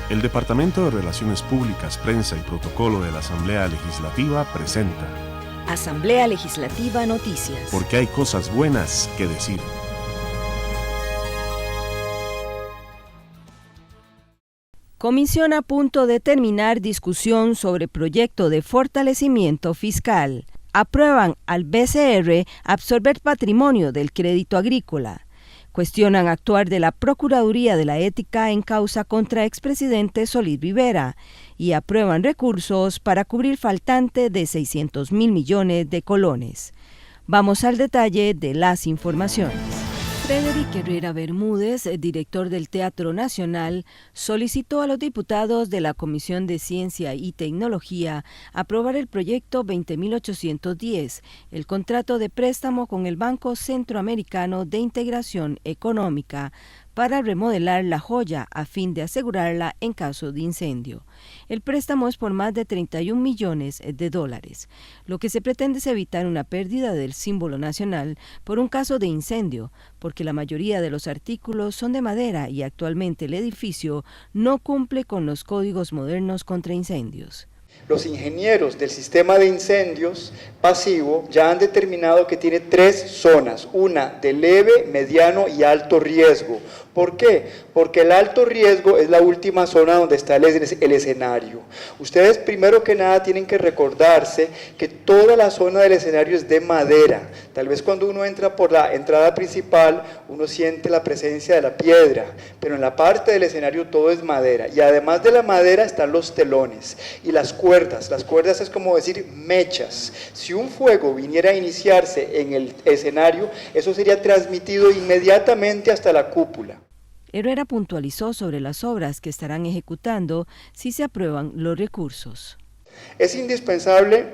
El Departamento de Relaciones Públicas, Prensa y Protocolo de la Asamblea Legislativa presenta Asamblea Legislativa Noticias. Porque hay cosas buenas que decir. Comisión a punto de terminar discusión sobre proyecto de fortalecimiento fiscal. Aprueban al BCR absorber patrimonio del crédito agrícola. Cuestionan actuar de la Procuraduría de la Ética en causa contra expresidente Solís Rivera y aprueban recursos para cubrir faltante de 600.000 millones de colones. Vamos al detalle de las informaciones. Frederick Herrera Bermúdez, director del Teatro Nacional, solicitó a los diputados de la Comisión de Ciencia y Tecnología aprobar el proyecto 20.810, el contrato de préstamo con el Banco Centroamericano de Integración Económica, para remodelar La Joya a fin de asegurarla en caso de incendio. El préstamo es por más de 31 millones de dólares. Lo que se pretende es evitar una pérdida del símbolo nacional por un caso de incendio, porque la mayoría de los artículos son de madera y actualmente el edificio no cumple con los códigos modernos contra incendios. Los ingenieros del sistema de incendios pasivo ya han determinado que tiene 3 zonas, una de leve, mediano y alto riesgo. ¿Por qué? Porque el alto riesgo es la última zona donde está el escenario. Ustedes primero que nada tienen que recordarse que toda la zona del escenario es de madera. Tal vez cuando uno entra por la entrada principal, uno siente la presencia de la piedra, pero en la parte del escenario todo es madera. Y además de la madera están los telones y las cuerdas. Las cuerdas es como decir mechas. Si un fuego viniera a iniciarse en el escenario, eso sería transmitido inmediatamente hasta la cúpula. Herrera puntualizó sobre las obras que estarán ejecutando si se aprueban los recursos. Es indispensable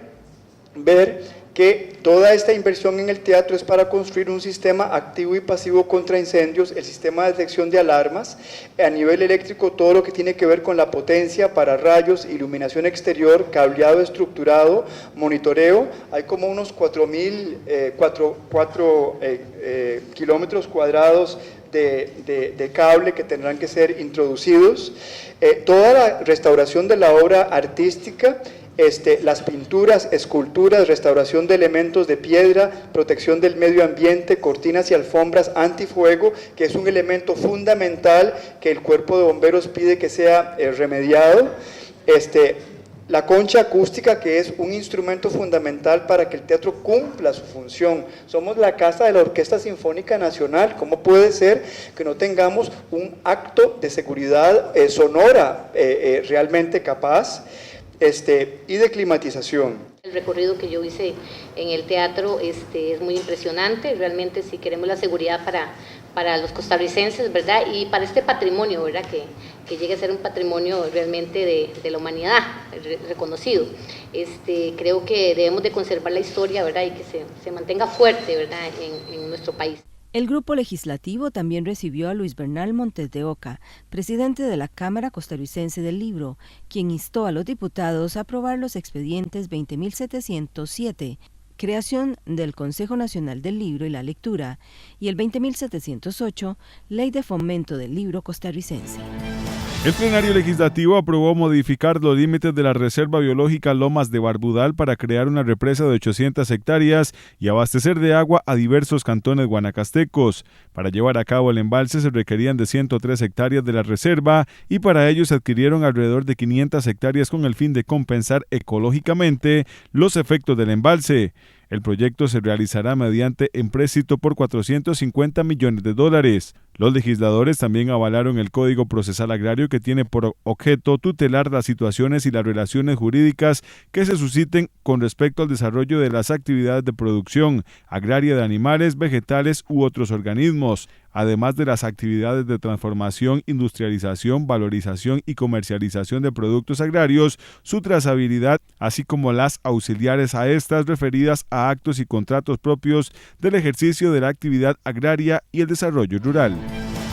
ver que toda esta inversión en el teatro es para construir un sistema activo y pasivo contra incendios, el sistema de detección de alarmas, a nivel eléctrico todo lo que tiene que ver con la potencia para rayos, iluminación exterior, cableado estructurado, monitoreo. Hay como unos 4 kilómetros cuadrados de cable que tendrán que ser introducidos, toda la restauración de la obra artística, las pinturas, esculturas, restauración de elementos de piedra, protección del medio ambiente, cortinas y alfombras antifuego, que es un elemento fundamental que el cuerpo de bomberos pide que sea remediado, la concha acústica, que es un instrumento fundamental para que el teatro cumpla su función. Somos la casa de la Orquesta Sinfónica Nacional. ¿Cómo puede ser que no tengamos un acto de seguridad sonora realmente capaz y de climatización? El recorrido que yo hice en el teatro es muy impresionante. Realmente, si queremos la seguridad para los costarricenses, ¿verdad? Y para este patrimonio, ¿verdad? Que llegue a ser un patrimonio realmente de la humanidad reconocido. Creo que debemos de conservar la historia, ¿verdad? Y que se mantenga fuerte, ¿verdad? En nuestro país. El grupo legislativo también recibió a Luis Bernal Montes de Oca, presidente de la Cámara Costarricense del Libro, quien instó a los diputados a aprobar los expedientes 20.707, creación del Consejo Nacional del Libro y la Lectura, y el 20.708, Ley de Fomento del Libro Costarricense. El plenario legislativo aprobó modificar los límites de la Reserva Biológica Lomas de Barbudal para crear una represa de 800 hectáreas y abastecer de agua a diversos cantones guanacastecos. Para llevar a cabo el embalse se requerían de 103 hectáreas de la reserva y para ello se adquirieron alrededor de 500 hectáreas con el fin de compensar ecológicamente los efectos del embalse. El proyecto se realizará mediante empréstito por 450 millones de dólares. Los legisladores también avalaron el Código Procesal Agrario, que tiene por objeto tutelar las situaciones y las relaciones jurídicas que se susciten con respecto al desarrollo de las actividades de producción agraria de animales, vegetales u otros organismos, además de las actividades de transformación, industrialización, valorización y comercialización de productos agrarios, su trazabilidad, así como las auxiliares a estas referidas a actos y contratos propios del ejercicio de la actividad agraria y el desarrollo rural.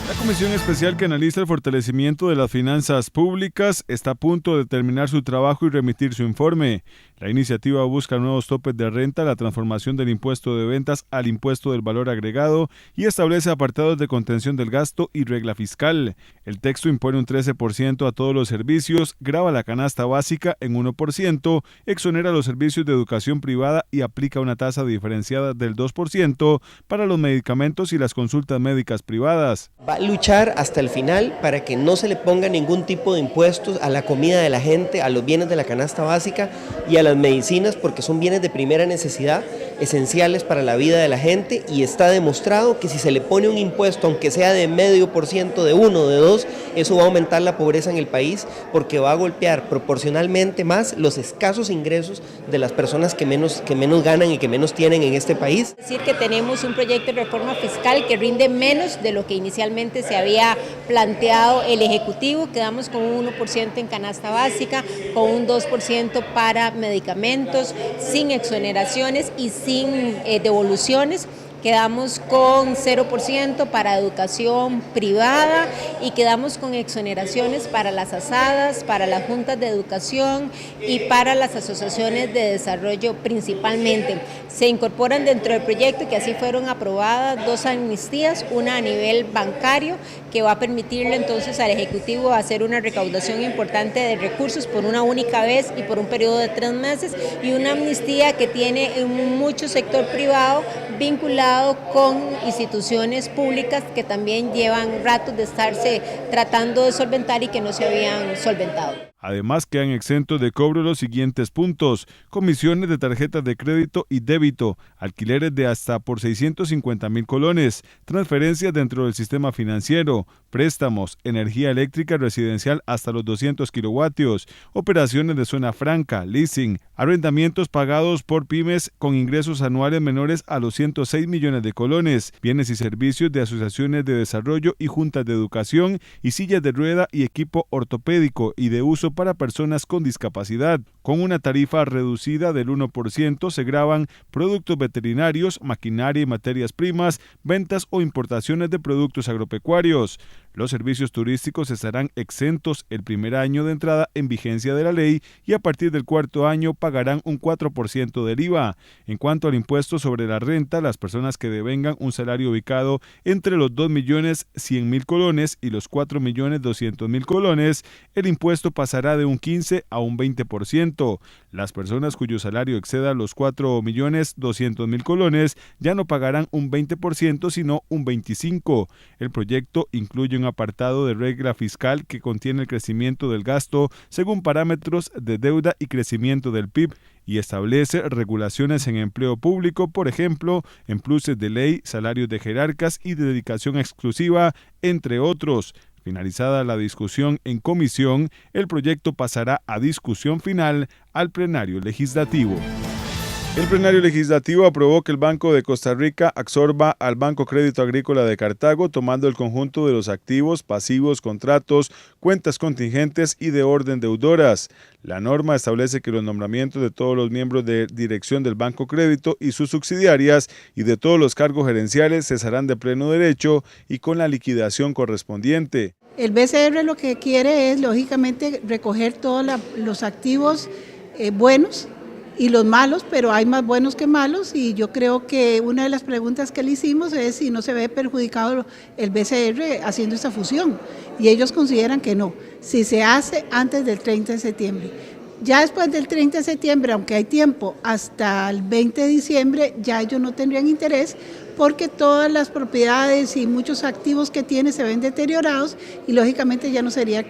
La Comisión Especial que analiza el fortalecimiento de las finanzas públicas está a punto de terminar su trabajo y remitir su informe. La iniciativa busca nuevos topes de renta, la transformación del impuesto de ventas al impuesto del valor agregado y establece apartados de contención del gasto y regla fiscal. El texto impone un 13% a todos los servicios, grava la canasta básica en 1%, exonera los servicios de educación privada y aplica una tasa diferenciada del 2% para los medicamentos y las consultas médicas privadas. Va a luchar hasta el final para que no se le ponga ningún tipo de impuestos a la comida de la gente, a los bienes de la canasta básica y a las medicinas, porque son bienes de primera necesidad, esenciales para la vida de la gente, y está demostrado que si se le pone un impuesto, aunque sea de 0,5%, de 1, de 2, eso va a aumentar la pobreza en el país, porque va a golpear proporcionalmente más los escasos ingresos de las personas que menos ganan y que menos tienen en este país. Es decir, que tenemos un proyecto de reforma fiscal que rinde menos de lo que inicialmente se había planteado el Ejecutivo. Quedamos con un 1% en canasta básica, con un 2% para medicamentos, sin exoneraciones y sin devoluciones. Quedamos con 0% para educación privada y quedamos con exoneraciones para las asadas, para las juntas de educación y para las asociaciones de desarrollo principalmente. Se incorporan dentro del proyecto, que así fueron aprobadas, 2 amnistías, una a nivel bancario, que va a permitirle entonces al Ejecutivo hacer una recaudación importante de recursos por una única vez y por un periodo de 3 meses, y una amnistía que tiene mucho sector privado vinculado con instituciones públicas que también llevan ratos de estarse tratando de solventar y que no se habían solventado. Además, quedan exentos de cobro los siguientes puntos: comisiones de tarjetas de crédito y débito, alquileres de hasta por 650,000 colones, transferencias dentro del sistema financiero, préstamos, energía eléctrica residencial hasta los 200 kilovatios, operaciones de zona franca, leasing, arrendamientos pagados por pymes con ingresos anuales menores a los 106 millones de colones, bienes y servicios de asociaciones de desarrollo y juntas de educación, y sillas de rueda y equipo ortopédico y de uso para personas con discapacidad. Con una tarifa reducida del 1% se gravan productos veterinarios, maquinaria y materias primas, ventas o importaciones de productos agropecuarios. Los servicios turísticos estarán exentos el primer año de entrada en vigencia de la ley, y a partir del 4º año pagarán un 4% del IVA. En cuanto al impuesto sobre la renta, las personas que devengan un salario ubicado entre los 2.100.000 colones y los 4.200.000 colones, el impuesto pasará de un 15 a un 20%. Las personas cuyo salario exceda los 4.200.000 colones ya no pagarán un 20%, sino un 25%. El proyecto incluye un apartado de regla fiscal que contiene el crecimiento del gasto según parámetros de deuda y crecimiento del PIB, y establece regulaciones en empleo público, por ejemplo, en pluses de ley, salarios de jerarcas y de dedicación exclusiva, entre otros. Finalizada la discusión en comisión, el proyecto pasará a discusión final al plenario legislativo. El plenario legislativo aprobó que el Banco de Costa Rica absorba al Banco Crédito Agrícola de Cartago, tomando el conjunto de los activos, pasivos, contratos, cuentas contingentes y de orden deudoras. La norma establece que los nombramientos de todos los miembros de dirección del Banco Crédito y sus subsidiarias y de todos los cargos gerenciales cesarán de pleno derecho y con la liquidación correspondiente. El BCR lo que quiere es, lógicamente, recoger todos los activos buenos y los malos, pero hay más buenos que malos, y yo creo que una de las preguntas que le hicimos es si no se ve perjudicado el BCR haciendo esta fusión, y ellos consideran que no, si se hace antes del 30 de septiembre. Ya después del 30 de septiembre, aunque hay tiempo hasta el 20 de diciembre, ya ellos no tendrían interés, porque todas las propiedades y muchos activos que tiene se ven deteriorados y lógicamente ya no sería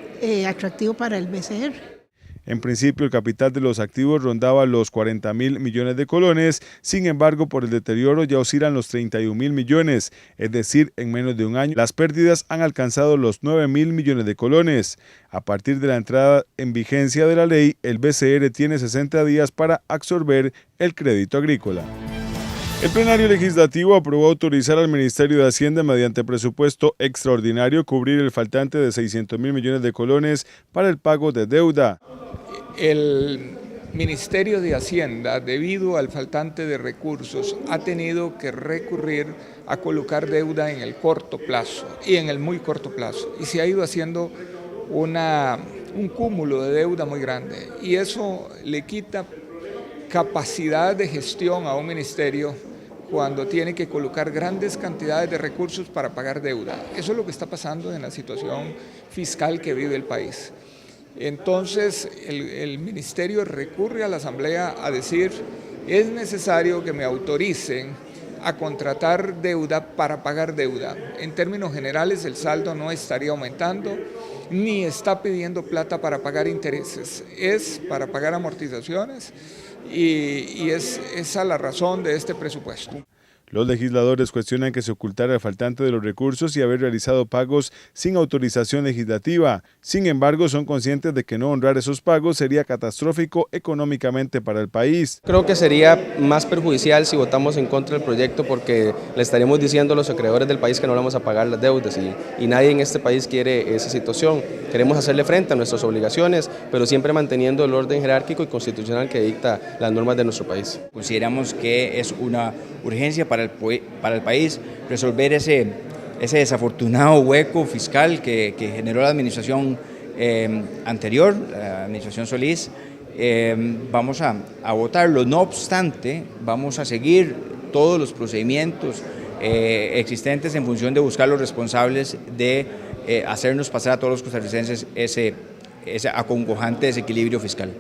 atractivo para el BCR. En principio, el capital de los activos rondaba los 40.000 millones de colones, sin embargo, por el deterioro ya oscilan los 31.000 millones, es decir, en menos de un año, las pérdidas han alcanzado los 9.000 millones de colones. A partir de la entrada en vigencia de la ley, el BCR tiene 60 días para absorber el crédito agrícola. El plenario legislativo aprobó autorizar al Ministerio de Hacienda, mediante presupuesto extraordinario, cubrir el faltante de 600.000 millones de colones para el pago de deuda. El Ministerio de Hacienda, debido al faltante de recursos, ha tenido que recurrir a colocar deuda en el corto plazo y en el muy corto plazo, y se ha ido haciendo un cúmulo de deuda muy grande, y eso le quita capacidad de gestión a un ministerio cuando tiene que colocar grandes cantidades de recursos para pagar deuda. Eso es lo que está pasando en la situación fiscal que vive el país. Entonces el ministerio recurre a la Asamblea a decir: es necesario que me autoricen a contratar deuda para pagar deuda. En términos generales, el saldo no estaría aumentando, ni está pidiendo plata para pagar intereses, es para pagar amortizaciones, y esa la razón de este presupuesto. Los legisladores cuestionan que se ocultara el faltante de los recursos y haber realizado pagos sin autorización legislativa. Sin embargo, son conscientes de que no honrar esos pagos sería catastrófico económicamente para el país. Creo que sería más perjudicial si votamos en contra del proyecto, porque le estaríamos diciendo a los acreedores del país que no vamos a pagar las deudas, y nadie en este país quiere esa situación. Queremos hacerle frente a nuestras obligaciones, pero siempre manteniendo el orden jerárquico y constitucional que dicta las normas de nuestro país. Consideramos que es una urgencia para el país resolver ese desafortunado hueco fiscal que generó la administración anterior, la administración Solís. Vamos a votarlo. No obstante, vamos a seguir todos los procedimientos existentes en función de buscar los responsables de hacernos pasar a todos los costarricenses ese acongojante desequilibrio fiscal.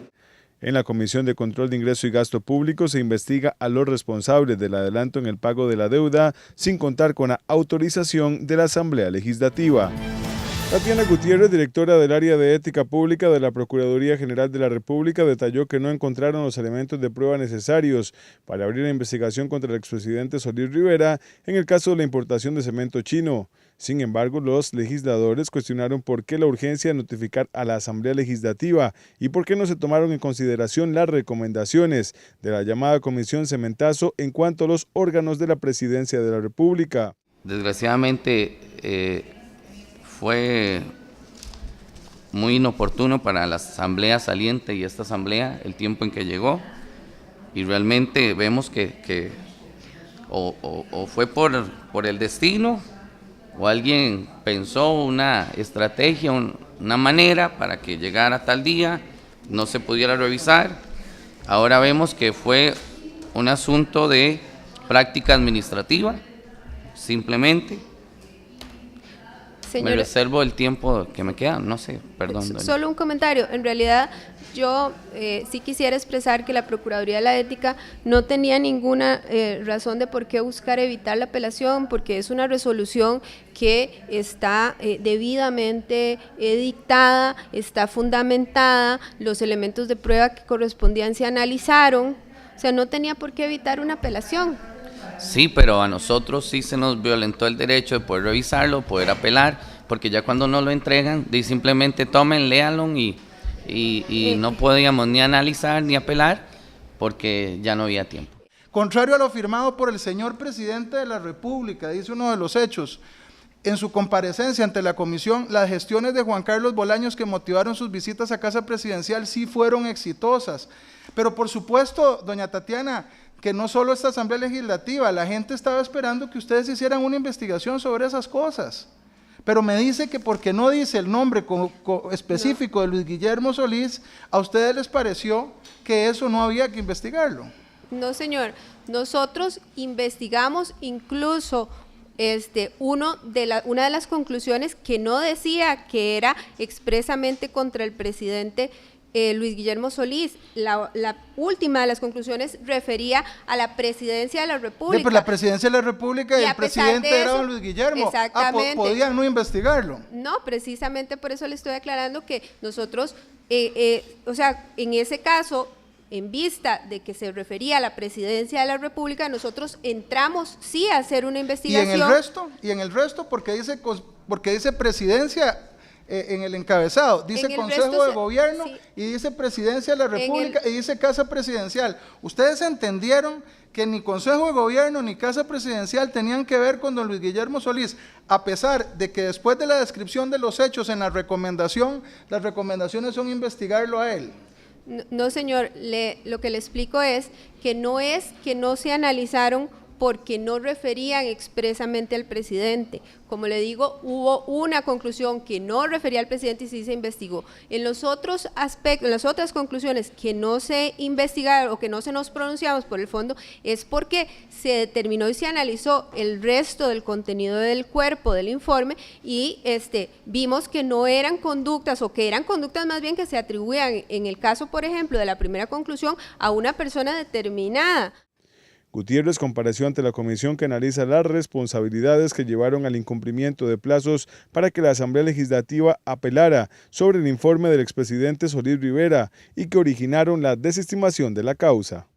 En la Comisión de Control de Ingreso y Gasto Público se investiga a los responsables del adelanto en el pago de la deuda sin contar con la autorización de la Asamblea Legislativa. Tatiana Gutiérrez, directora del área de ética pública de la Procuraduría General de la República, detalló que no encontraron los elementos de prueba necesarios para abrir la investigación contra el expresidente Solís Rivera en el caso de la importación de cemento chino. Sin embargo, los legisladores cuestionaron por qué la urgencia de notificar a la Asamblea Legislativa y por qué no se tomaron en consideración las recomendaciones de la llamada Comisión Cementazo en cuanto a los órganos de la Presidencia de la República. Desgraciadamente, fue muy inoportuno para la asamblea saliente y esta asamblea el tiempo en que llegó, y realmente vemos que o fue por el destino, o alguien pensó una estrategia, una manera para que llegara tal día, no se pudiera revisar. Ahora vemos que fue un asunto de práctica administrativa, simplemente. Señora, me reservo el tiempo que me queda, no sé, perdón. Solo un comentario. En realidad, yo sí quisiera expresar que la Procuraduría de la Ética no tenía ninguna razón de por qué buscar evitar la apelación, porque es una resolución que está debidamente dictada, está fundamentada, los elementos de prueba que correspondían se analizaron, o sea, no tenía por qué evitar una apelación. Sí, pero a nosotros sí se nos violentó el derecho de poder revisarlo, poder apelar, porque ya cuando no lo entregan, simplemente tomen, léanlo y no podíamos ni analizar ni apelar porque ya no había tiempo. Contrario a lo afirmado por el señor presidente de la República, dice uno de los hechos, en su comparecencia ante la comisión, las gestiones de Juan Carlos Bolaños que motivaron sus visitas a Casa Presidencial sí fueron exitosas. Pero por supuesto, doña Tatiana, que no solo esta Asamblea Legislativa, la gente estaba esperando que ustedes hicieran una investigación sobre esas cosas. Pero me dice que porque no dice el nombre específico de Luis Guillermo Solís, a ustedes les pareció que eso no había que investigarlo. No, señor, nosotros investigamos incluso una de las conclusiones que no decía que era expresamente contra el presidente Luis Guillermo Solís. La última de las conclusiones refería a la presidencia de la República. Pero la presidencia de la República y el presidente era don Luis Guillermo. Exactamente. ¿Podían no investigarlo? No, precisamente por eso le estoy aclarando que nosotros, o sea, en ese caso, en vista de que se refería a la presidencia de la República, nosotros entramos sí a hacer una investigación. ¿Y en el resto? Porque dice presidencia en el encabezado, dice Consejo de Gobierno, sí, y dice Presidencia de la República y dice Casa Presidencial. ¿Ustedes entendieron que ni Consejo de Gobierno ni Casa Presidencial tenían que ver con don Luis Guillermo Solís, a pesar de que después de la descripción de los hechos en la recomendación, las recomendaciones son investigarlo a él? No, señor, lo que le explico es que no se analizaron porque no referían expresamente al presidente. Como le digo, hubo una conclusión que no refería al presidente y sí se investigó. En los otros aspectos, en las otras conclusiones que no se investigaron o que no se nos pronunciamos por el fondo, es porque se determinó y se analizó el resto del contenido del cuerpo del informe y vimos que no eran conductas, o que eran conductas más bien que se atribuían, en el caso, por ejemplo, de la primera conclusión, a una persona determinada. Gutiérrez compareció ante la comisión que analiza las responsabilidades que llevaron al incumplimiento de plazos para que la Asamblea Legislativa apelara sobre el informe del expresidente Solís Rivera y que originaron la desestimación de la causa.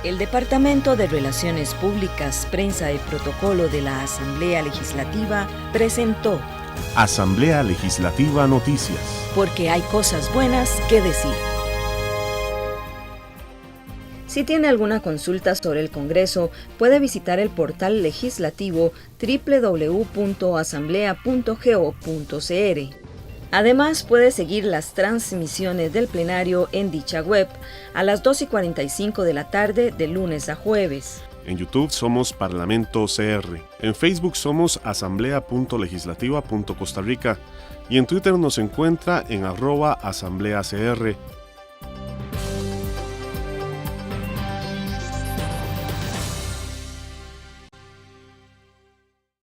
El Departamento de Relaciones Públicas, Prensa y Protocolo de la Asamblea Legislativa presentó Asamblea Legislativa Noticias. Porque hay cosas buenas que decir. Si tiene alguna consulta sobre el Congreso, puede visitar el portal legislativo www.asamblea.go.cr. Además, puede seguir las transmisiones del plenario en dicha web a las 2:45 de la tarde de lunes a jueves. En YouTube somos Parlamento CR. En Facebook somos asamblea.legislativa.Costa Rica. Y en Twitter nos encuentra en @AsambleaCR